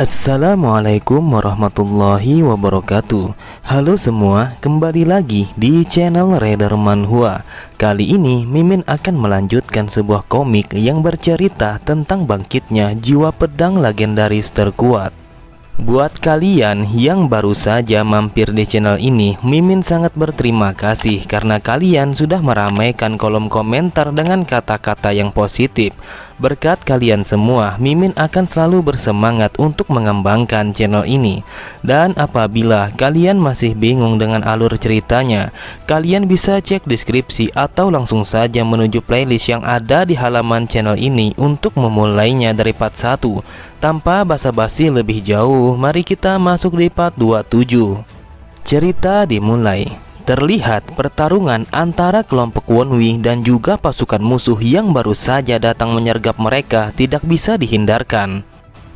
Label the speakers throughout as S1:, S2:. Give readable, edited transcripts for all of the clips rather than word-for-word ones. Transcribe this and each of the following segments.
S1: Assalamualaikum warahmatullahi wabarakatuh. Halo semua, kembali lagi di channel Raider Manhwa. Kali ini Mimin akan melanjutkan sebuah komik yang bercerita tentang bangkitnya jiwa pedang legendaris terkuat. Buat kalian yang baru saja mampir di channel ini, Mimin sangat berterima kasih karena kalian sudah meramaikan kolom komentar dengan kata-kata yang positif. Berkat kalian semua, Mimin akan selalu bersemangat untuk mengembangkan channel ini. Dan apabila kalian masih bingung dengan alur ceritanya, kalian bisa cek deskripsi atau langsung saja menuju playlist yang ada di halaman channel ini untuk memulainya dari part 1. Tanpa basa-basi lebih jauh, mari kita masuk di part 27. Cerita dimulai. Terlihat pertarungan antara kelompok Wonwi dan juga pasukan musuh yang baru saja datang menyergap mereka tidak bisa dihindarkan.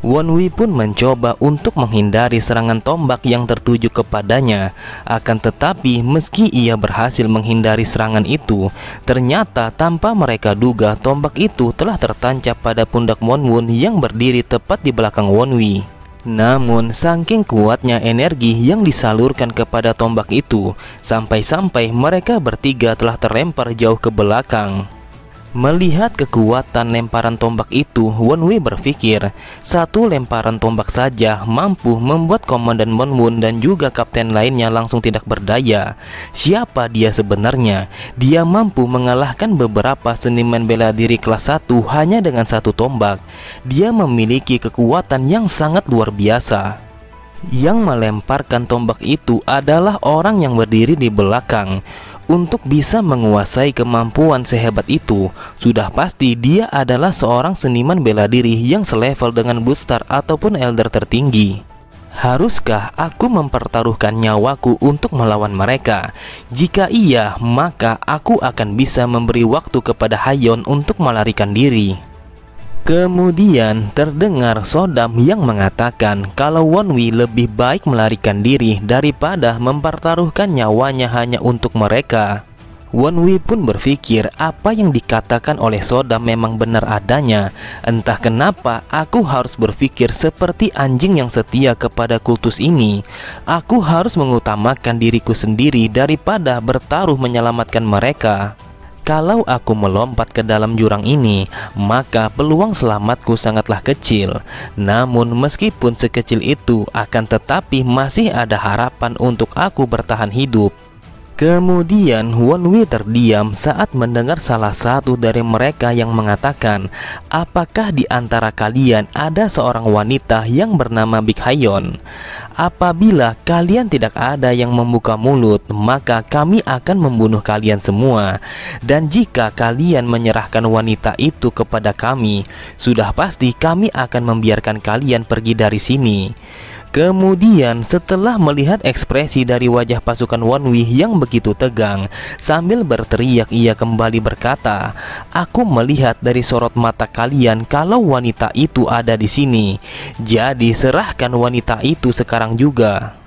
S1: Wonwi pun mencoba untuk menghindari serangan tombak yang tertuju kepadanya. Akan tetapi meski ia berhasil menghindari serangan itu, ternyata tanpa mereka duga tombak itu telah tertancap pada pundak Wonwon yang berdiri tepat di belakang Wonwi. Namun saking kuatnya energi yang disalurkan kepada tombak itu, sampai-sampai mereka bertiga telah terlempar jauh ke belakang. Melihat kekuatan lemparan tombak itu, Wonwi berpikir satu lemparan tombak saja mampu membuat komandan Wonwon dan juga kapten lainnya langsung tidak berdaya. Siapa dia sebenarnya? Dia mampu mengalahkan beberapa seniman bela diri kelas 1 hanya dengan satu tombak. Dia memiliki kekuatan yang sangat luar biasa. Yang melemparkan tombak itu adalah orang yang berdiri di belakang. Untuk bisa menguasai kemampuan sehebat itu, sudah pasti dia adalah seorang seniman bela diri yang selevel dengan Blue Star ataupun Elder tertinggi. Haruskah aku mempertaruhkan nyawaku untuk melawan mereka? Jika iya, maka aku akan bisa memberi waktu kepada Hayon untuk melarikan diri. Kemudian terdengar Sodam yang mengatakan kalau Wonwi lebih baik melarikan diri daripada mempertaruhkan nyawanya hanya untuk mereka. Wonwi pun berpikir apa yang dikatakan oleh Sodam memang benar adanya. Entah kenapa aku harus berpikir seperti anjing yang setia kepada kultus ini. Aku harus mengutamakan diriku sendiri daripada bertaruh menyelamatkan mereka. Kalau aku melompat ke dalam jurang ini, maka peluang selamatku sangatlah kecil. Namun meskipun sekecil itu, akan tetapi masih ada harapan untuk aku bertahan hidup. Kemudian Wonwi terdiam saat mendengar salah satu dari mereka yang mengatakan, apakah di antara kalian ada seorang wanita yang bernama Big Hayon? Apabila kalian tidak ada yang membuka mulut, maka kami akan membunuh kalian semua. Dan jika kalian menyerahkan wanita itu kepada kami, sudah pasti kami akan membiarkan kalian pergi dari sini. Kemudian setelah melihat ekspresi dari wajah pasukan Wonwi yang begitu tegang, sambil berteriak ia kembali berkata, aku melihat dari sorot mata kalian kalau wanita itu ada di sini. Jadi serahkan wanita itu sekarang juga.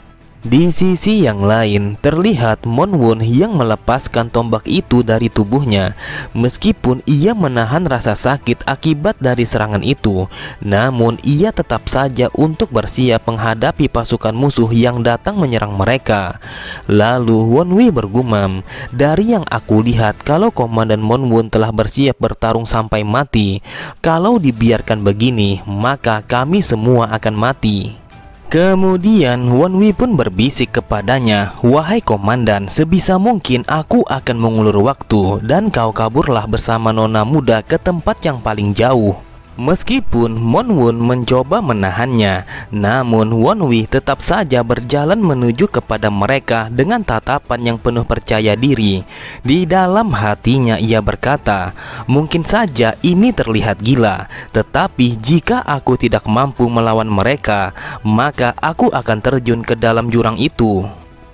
S1: Di sisi yang lain, terlihat Monwon yang melepaskan tombak itu dari tubuhnya. Meskipun ia menahan rasa sakit akibat dari serangan itu, namun ia tetap saja untuk bersiap menghadapi pasukan musuh yang datang menyerang mereka. Lalu Wonwi bergumam, dari yang aku lihat kalau Komandan Monwon telah bersiap bertarung sampai mati. Kalau dibiarkan begini, maka kami semua akan mati. Kemudian Wonwi pun berbisik kepadanya, wahai komandan, sebisa mungkin aku akan mengulur waktu dan kau kaburlah bersama nona muda ke tempat yang paling jauh. Meskipun Monwon mencoba menahannya, namun Wonwi tetap saja berjalan menuju kepada mereka dengan tatapan yang penuh percaya diri. Di dalam hatinya ia berkata, mungkin saja ini terlihat gila, tetapi jika aku tidak mampu melawan mereka, maka aku akan terjun ke dalam jurang itu.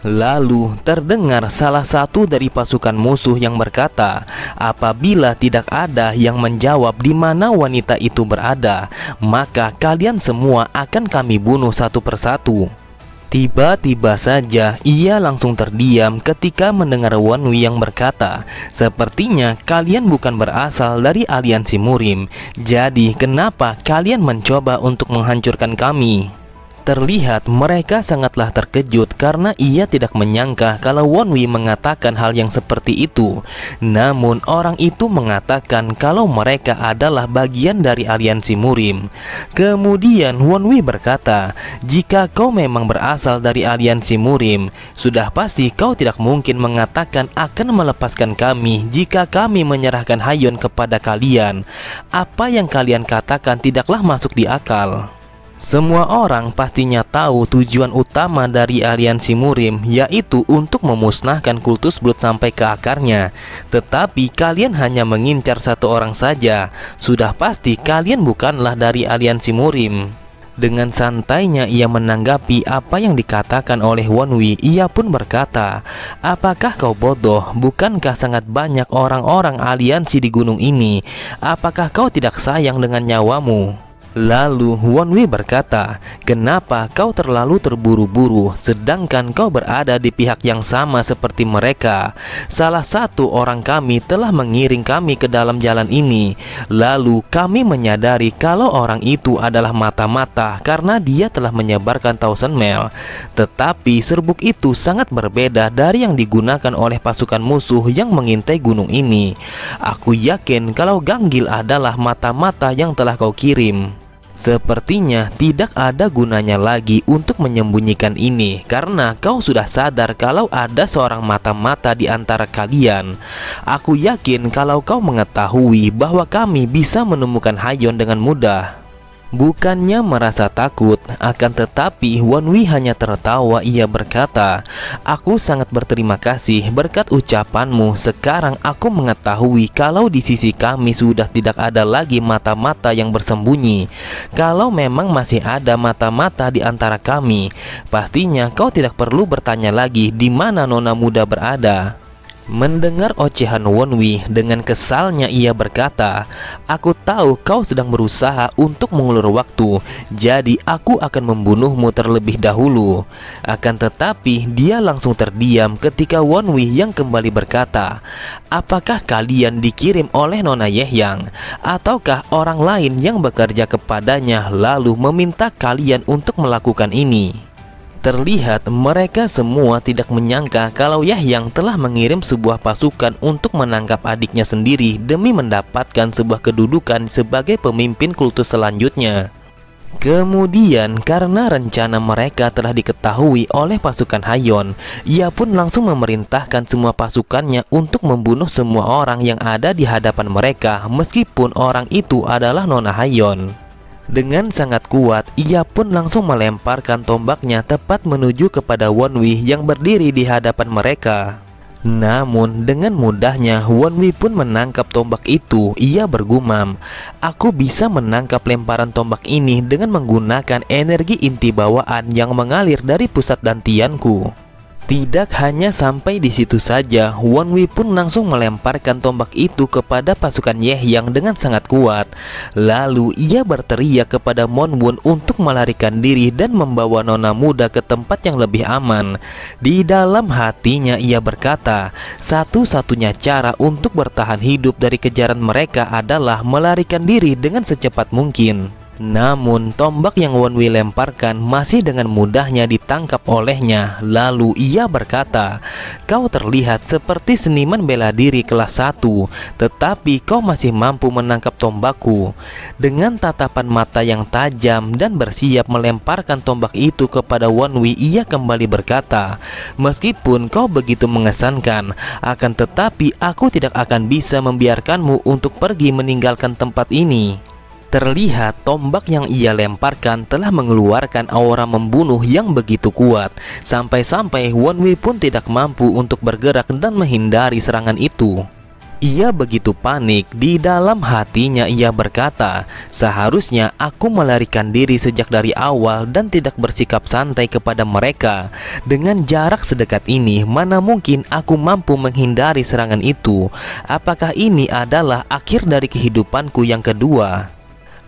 S1: Lalu terdengar salah satu dari pasukan musuh yang berkata, apabila tidak ada yang menjawab di mana wanita itu berada, maka kalian semua akan kami bunuh satu persatu. Tiba-tiba saja ia langsung terdiam ketika mendengar Wonwi yang berkata, "Sepertinya kalian bukan berasal dari aliansi Murim. Jadi kenapa kalian mencoba untuk menghancurkan kami?" Terlihat mereka sangatlah terkejut karena ia tidak menyangka kalau Wonwi mengatakan hal yang seperti itu. Namun orang itu mengatakan kalau mereka adalah bagian dari aliansi Murim. Kemudian Wonwi berkata, "Jika kau memang berasal dari aliansi Murim, sudah pasti kau tidak mungkin mengatakan akan melepaskan kami jika kami menyerahkan Hayon kepada kalian. Apa yang kalian katakan tidaklah masuk di akal." Semua orang pastinya tahu tujuan utama dari aliansi Murim, yaitu untuk memusnahkan kultus Blood sampai ke akarnya. Tetapi kalian hanya mengincar satu orang saja. Sudah pasti kalian bukanlah dari aliansi Murim. Dengan santainya ia menanggapi apa yang dikatakan oleh Wonwi. Ia pun berkata, "Apakah kau bodoh? Bukankah sangat banyak orang-orang aliansi di gunung ini? Apakah kau tidak sayang dengan nyawamu?" Lalu Wonwi berkata, "Kenapa kau terlalu terburu-buru sedangkan kau berada di pihak yang sama seperti mereka? Salah satu orang kami telah mengiring kami ke dalam jalan ini. Lalu kami menyadari kalau orang itu adalah mata-mata karena dia telah menyebarkan Thousand Mel. Tetapi serbuk itu sangat berbeda dari yang digunakan oleh pasukan musuh yang mengintai gunung ini. Aku yakin kalau Ganggil adalah mata-mata yang telah kau kirim. Sepertinya tidak ada gunanya lagi untuk menyembunyikan ini karena kau sudah sadar kalau ada seorang mata-mata di antara kalian. Aku yakin kalau kau mengetahui bahwa kami bisa menemukan Hayon dengan mudah." Bukannya merasa takut, akan tetapi Wonwi hanya tertawa. Ia berkata, "Aku sangat berterima kasih berkat ucapanmu. Sekarang aku mengetahui kalau di sisi kami sudah tidak ada lagi mata-mata yang bersembunyi. Kalau memang masih ada mata-mata di antara kami, pastinya kau tidak perlu bertanya lagi di mana nona muda berada." Mendengar ocehan Wonwi, dengan kesalnya ia berkata, "Aku tahu kau sedang berusaha untuk mengulur waktu, jadi aku akan membunuhmu terlebih dahulu." Akan tetapi dia langsung terdiam ketika Wonwi yang kembali berkata, "Apakah kalian dikirim oleh Nona Yehyang? Ataukah orang lain yang bekerja kepadanya lalu meminta kalian untuk melakukan ini?" Terlihat mereka semua tidak menyangka kalau Yehyang telah mengirim sebuah pasukan untuk menangkap adiknya sendiri demi mendapatkan sebuah kedudukan sebagai pemimpin kultus selanjutnya. Kemudian karena rencana mereka telah diketahui oleh pasukan Hayon, ia pun langsung memerintahkan semua pasukannya untuk membunuh semua orang yang ada di hadapan mereka, meskipun orang itu adalah Nona Hayon. Dengan sangat kuat, ia pun langsung melemparkan tombaknya tepat menuju kepada Wonwi yang berdiri di hadapan mereka. Namun dengan mudahnya Wonwi pun menangkap tombak itu. Ia bergumam, "Aku bisa menangkap lemparan tombak ini dengan menggunakan energi inti bawaan yang mengalir dari pusat dantianku." Tidak hanya sampai di situ saja, Wonwi pun langsung melemparkan tombak itu kepada pasukan Yehyang dengan sangat kuat. Lalu ia berteriak kepada Monwon untuk melarikan diri dan membawa nona muda ke tempat yang lebih aman. Di dalam hatinya ia berkata, satu-satunya cara untuk bertahan hidup dari kejaran mereka adalah melarikan diri dengan secepat mungkin. Namun tombak yang Wonwi lemparkan masih dengan mudahnya ditangkap olehnya. Lalu ia berkata, "Kau terlihat seperti seniman bela diri kelas 1, tetapi kau masih mampu menangkap tombakku." Dengan tatapan mata yang tajam dan bersiap melemparkan tombak itu kepada Wonwi, ia kembali berkata, "Meskipun kau begitu mengesankan, akan tetapi aku tidak akan bisa membiarkanmu untuk pergi meninggalkan tempat ini." Terlihat tombak yang ia lemparkan telah mengeluarkan aura membunuh yang begitu kuat, sampai-sampai Wonwi pun tidak mampu untuk bergerak dan menghindari serangan itu. Ia begitu panik. Di dalam hatinya ia berkata, "Seharusnya aku melarikan diri sejak dari awal dan tidak bersikap santai kepada mereka. Dengan jarak sedekat ini, mana mungkin aku mampu menghindari serangan itu? Apakah ini adalah akhir dari kehidupanku yang kedua?"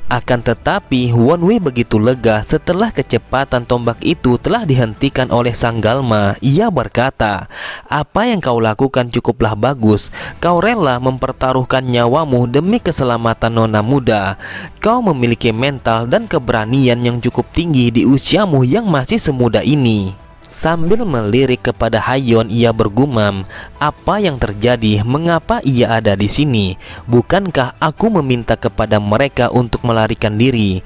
S1: Akan tetapi Wonwee begitu lega setelah kecepatan tombak itu telah dihentikan oleh sang Galma. Ia berkata, "Apa yang kau lakukan cukuplah bagus. Kau rela mempertaruhkan nyawamu demi keselamatan nona muda. Kau memiliki mental dan keberanian yang cukup tinggi di usiamu yang masih semuda ini." Sambil melirik kepada Hayon, ia bergumam, "Apa yang terjadi? Mengapa ia ada di sini? Bukankah aku meminta kepada mereka untuk melarikan diri?"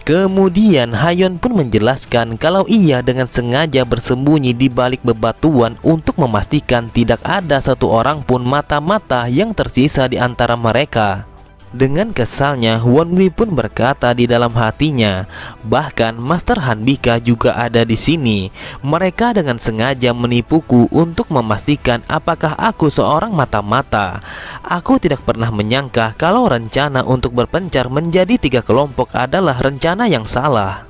S1: Kemudian Hayon pun menjelaskan kalau ia dengan sengaja bersembunyi di balik bebatuan untuk memastikan tidak ada satu orang pun mata-mata yang tersisa di antara mereka. Dengan kesalnya, Wonwee pun berkata di dalam hatinya, "Bahkan Master Hanbika juga ada di sini. Mereka dengan sengaja menipuku untuk memastikan apakah aku seorang mata-mata. Aku tidak pernah menyangka kalau rencana untuk berpencar menjadi 3 kelompok adalah rencana yang salah."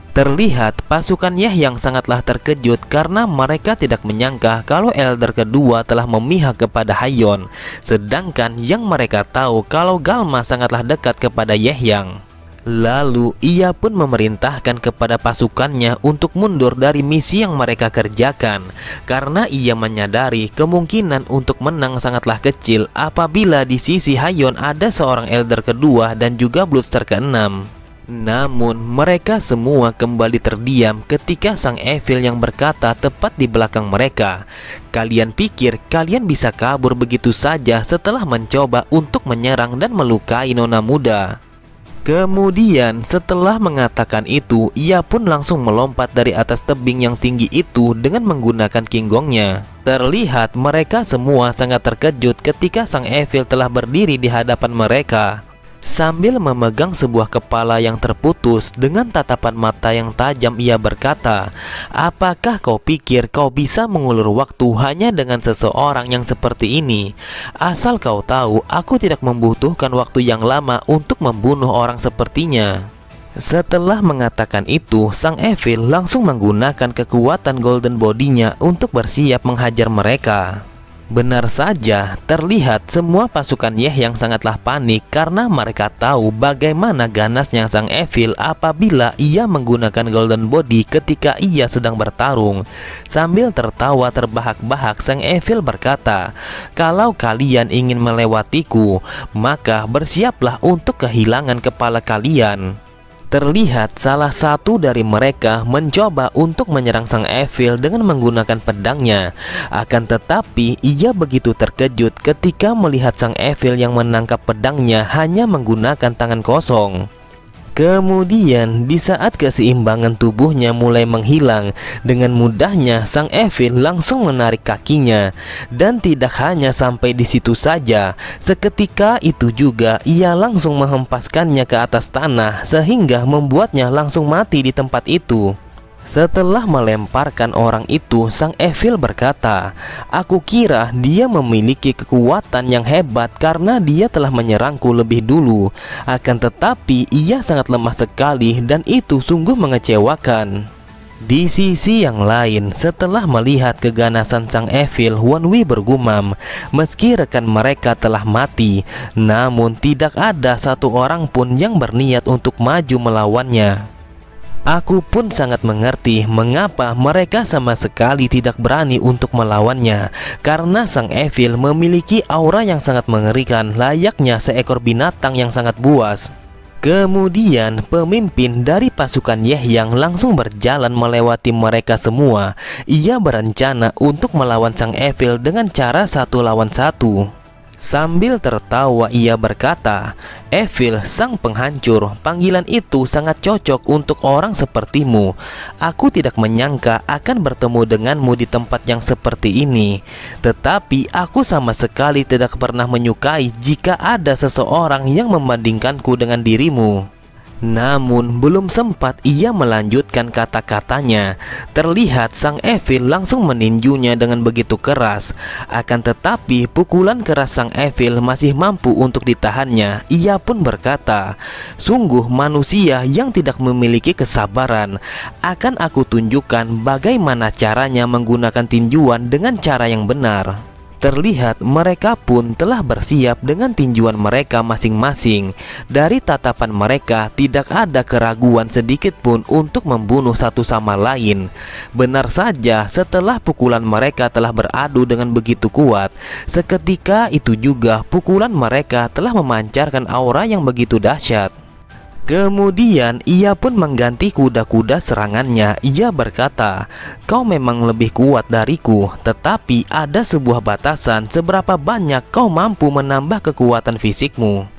S1: Terlihat pasukan Yang sangatlah terkejut karena mereka tidak menyangka kalau elder kedua telah memihak kepada Hayon, sedangkan yang mereka tahu kalau Galma sangatlah dekat kepada Yang. Lalu ia pun memerintahkan kepada pasukannya untuk mundur dari misi yang mereka kerjakan, karena ia menyadari kemungkinan untuk menang sangatlah kecil apabila di sisi Hayon ada seorang elder kedua dan juga Bloodster ke-6. Namun mereka semua kembali terdiam ketika sang Evil yang berkata tepat di belakang mereka, "Kalian pikir kalian bisa kabur begitu saja setelah mencoba untuk menyerang dan melukai nona muda?" Kemudian setelah mengatakan itu, ia pun langsung melompat dari atas tebing yang tinggi itu dengan menggunakan kinggongnya. Terlihat mereka semua sangat terkejut ketika sang Evil telah berdiri di hadapan mereka. Sambil memegang sebuah kepala yang terputus dengan tatapan mata yang tajam, ia berkata, "Apakah kau pikir kau bisa mengulur waktu hanya dengan seseorang yang seperti ini? Asal kau tahu, aku tidak membutuhkan waktu yang lama untuk membunuh orang sepertinya." Setelah mengatakan itu, sang Evil langsung menggunakan kekuatan Golden Body-nya untuk bersiap menghajar mereka. Benar saja, terlihat semua pasukan yang sangatlah panik karena mereka tahu bagaimana ganasnya sang Evil apabila ia menggunakan Golden Body ketika ia sedang bertarung. Sambil tertawa terbahak-bahak, sang Evil berkata, "Kalau kalian ingin melewatiku, maka bersiaplah untuk kehilangan kepala kalian." Terlihat salah satu dari mereka mencoba untuk menyerang sang Evil dengan menggunakan pedangnya. Akan tetapi ia begitu terkejut ketika melihat sang Evil yang menangkap pedangnya hanya menggunakan tangan kosong. Kemudian di saat keseimbangan tubuhnya mulai menghilang, dengan mudahnya sang Evil langsung menarik kakinya. Dan tidak hanya sampai di situ saja, seketika itu juga ia langsung menghempaskannya ke atas tanah sehingga membuatnya langsung mati di tempat itu. Setelah melemparkan orang itu, sang Evil berkata, "Aku kira dia memiliki kekuatan yang hebat karena dia telah menyerangku lebih dulu. Akan tetapi ia sangat lemah sekali dan itu sungguh mengecewakan." Di sisi yang lain, setelah melihat keganasan sang Evil, Wonwee bergumam, meski rekan mereka telah mati, namun tidak ada satu orang pun yang berniat untuk maju melawannya. Aku pun sangat mengerti mengapa mereka sama sekali tidak berani untuk melawannya, karena sang Evil memiliki aura yang sangat mengerikan layaknya seekor binatang yang sangat buas. Kemudian pemimpin dari pasukan Yang langsung berjalan melewati mereka semua. Ia berencana untuk melawan sang Evil dengan cara 1 lawan 1. Sambil tertawa ia berkata, "Evil, sang penghancur, panggilan itu sangat cocok untuk orang sepertimu. Aku tidak menyangka akan bertemu denganmu di tempat yang seperti ini. Tetapi aku sama sekali tidak pernah menyukai jika ada seseorang yang membandingkanku dengan dirimu." Namun belum sempat ia melanjutkan kata-katanya, terlihat sang Evil langsung meninjunya dengan begitu keras. Akan tetapi pukulan keras sang Evil masih mampu untuk ditahannya. Ia pun berkata, "Sungguh manusia yang tidak memiliki kesabaran. Akan aku tunjukkan bagaimana caranya menggunakan tinjuan dengan cara yang benar." Terlihat mereka pun telah bersiap dengan tinjuan mereka masing-masing. Dari tatapan mereka tidak ada keraguan sedikit pun untuk membunuh satu sama lain. Benar saja, setelah pukulan mereka telah beradu dengan begitu kuat, seketika itu juga pukulan mereka telah memancarkan aura yang begitu dahsyat. Kemudian ia pun mengganti kuda-kuda serangannya. Ia berkata, "Kau memang lebih kuat dariku, tetapi ada sebuah batasan seberapa banyak kau mampu menambah kekuatan fisikmu."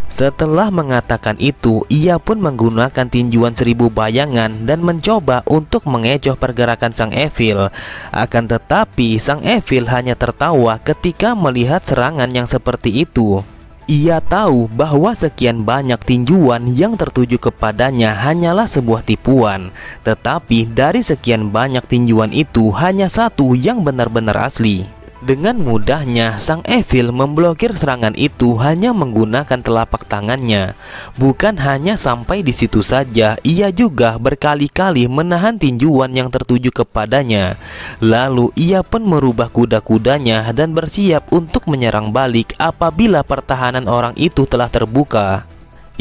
S1: Setelah mengatakan itu, ia pun menggunakan tinjuan 1000 bayangan dan mencoba untuk mengecoh pergerakan sang Evil. Akan tetapi sang Evil hanya tertawa ketika melihat serangan yang seperti itu. Ia tahu bahwa sekian banyak tinjuan yang tertuju kepadanya hanyalah sebuah tipuan. Tetapi dari sekian banyak tinjuan itu, hanya satu yang benar-benar asli. Dengan mudahnya sang Evil memblokir serangan itu hanya menggunakan telapak tangannya. Bukan hanya sampai di situ saja, ia juga berkali-kali menahan tinjuan yang tertuju kepadanya. Lalu ia pun merubah kuda-kudanya dan bersiap untuk menyerang balik apabila pertahanan orang itu telah terbuka.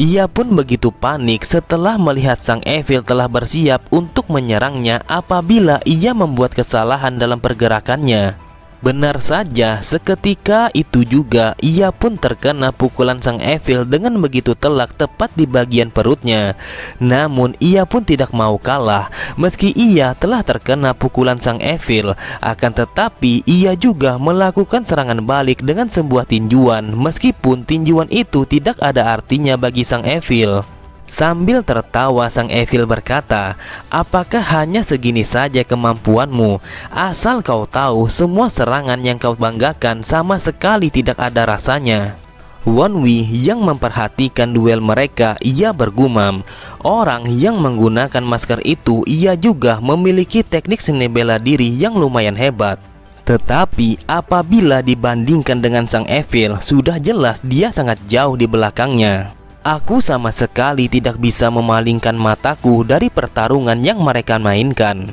S1: Ia pun begitu panik setelah melihat sang Evil telah bersiap untuk menyerangnya apabila ia membuat kesalahan dalam pergerakannya. Benar saja, seketika itu juga ia pun terkena pukulan sang Evil dengan begitu telak tepat di bagian perutnya. Namun ia pun tidak mau kalah. Meski ia telah terkena pukulan sang Evil, akan tetapi ia juga melakukan serangan balik dengan sebuah tinjuan, meskipun tinjuan itu tidak ada artinya bagi sang Evil. Sambil tertawa sang Evil berkata, "Apakah hanya segini saja kemampuanmu? Asal kau tahu, semua serangan yang kau banggakan sama sekali tidak ada rasanya." Wonwi yang memperhatikan duel mereka, ia bergumam, orang yang menggunakan masker itu ia juga memiliki teknik seni bela diri yang lumayan hebat. Tetapi apabila dibandingkan dengan sang Evil, sudah jelas dia sangat jauh di belakangnya. Aku sama sekali tidak bisa memalingkan mataku dari pertarungan yang mereka mainkan.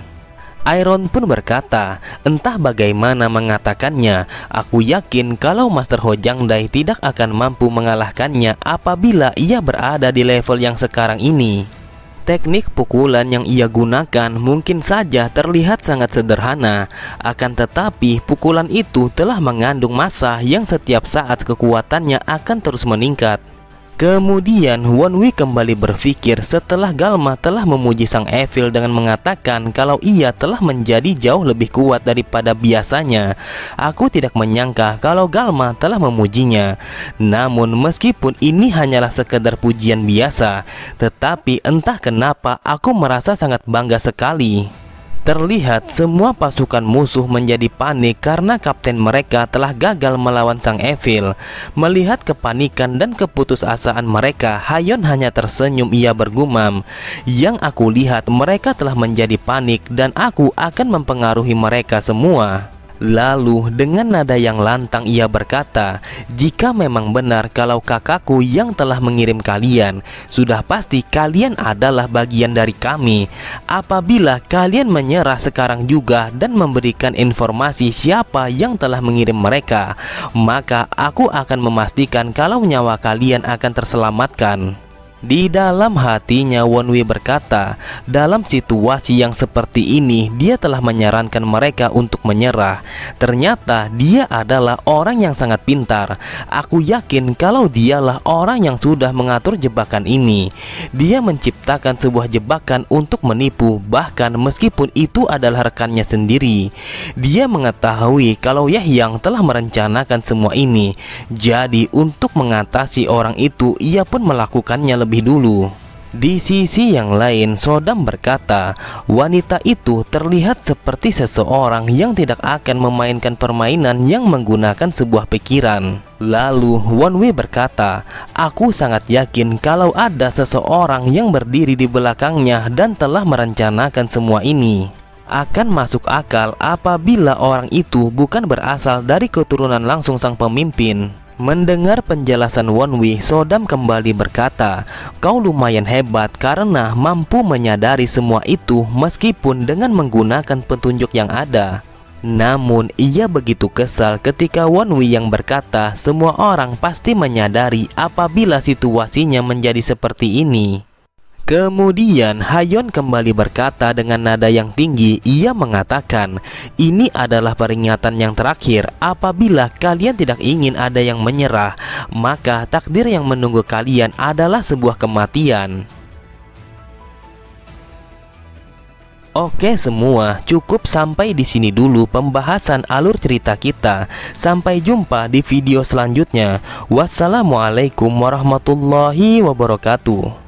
S1: Iron pun berkata, "Entah bagaimana mengatakannya, aku yakin kalau Master Hojang Dai tidak akan mampu mengalahkannya apabila ia berada di level yang sekarang ini." Teknik pukulan yang ia gunakan mungkin saja terlihat sangat sederhana, akan tetapi pukulan itu telah mengandung massa yang setiap saat kekuatannya akan terus meningkat. Kemudian Wonwi kembali berpikir setelah Galma telah memuji sang Evil dengan mengatakan kalau ia telah menjadi jauh lebih kuat daripada biasanya. Aku tidak menyangka kalau Galma telah memujinya. Namun meskipun ini hanyalah sekedar pujian biasa, tetapi entah kenapa aku merasa sangat bangga sekali. Terlihat semua pasukan musuh menjadi panik karena kapten mereka telah gagal melawan sang Evil. Melihat kepanikan dan keputusasaan mereka, Hayon hanya tersenyum. Ia bergumam, "Yang aku lihat mereka telah menjadi panik dan aku akan mempengaruhi mereka semua." Lalu dengan nada yang lantang ia berkata, "Jika memang benar kalau kakakku yang telah mengirim kalian, sudah pasti kalian adalah bagian dari kami. Apabila kalian menyerah sekarang juga dan memberikan informasi siapa yang telah mengirim mereka, maka aku akan memastikan kalau nyawa kalian akan terselamatkan." Di dalam hatinya Wonwi berkata, dalam situasi yang seperti ini dia telah menyarankan mereka untuk menyerah. Ternyata dia adalah orang yang sangat pintar. Aku yakin kalau dialah orang yang sudah mengatur jebakan ini. Dia menciptakan sebuah jebakan untuk menipu, bahkan meskipun itu adalah rekannya sendiri. Dia mengetahui kalau Yahyang telah merencanakan semua ini. Jadi untuk mengatasi orang itu, ia pun melakukannya lebih dulu. Di sisi yang lain, Sodam berkata, wanita itu terlihat seperti seseorang yang tidak akan memainkan permainan yang menggunakan sebuah pikiran. Lalu Wonwi berkata, "Aku sangat yakin kalau ada seseorang yang berdiri di belakangnya dan telah merencanakan semua ini. Akan masuk akal apabila orang itu bukan berasal dari keturunan langsung sang pemimpin." Mendengar penjelasan Wonwi, Sodam kembali berkata, "Kau lumayan hebat karena mampu menyadari semua itu meskipun dengan menggunakan petunjuk yang ada." Namun ia begitu kesal ketika Wonwi yang berkata semua orang pasti menyadari apabila situasinya menjadi seperti ini. Kemudian Hayeon kembali berkata dengan nada yang tinggi. Ia mengatakan, ini adalah peringatan yang terakhir. Apabila kalian tidak ingin ada yang menyerah, maka takdir yang menunggu kalian adalah sebuah kematian. Oke semua, cukup sampai di sini dulu pembahasan alur cerita kita. Sampai jumpa di video selanjutnya. Wassalamualaikum warahmatullahi wabarakatuh.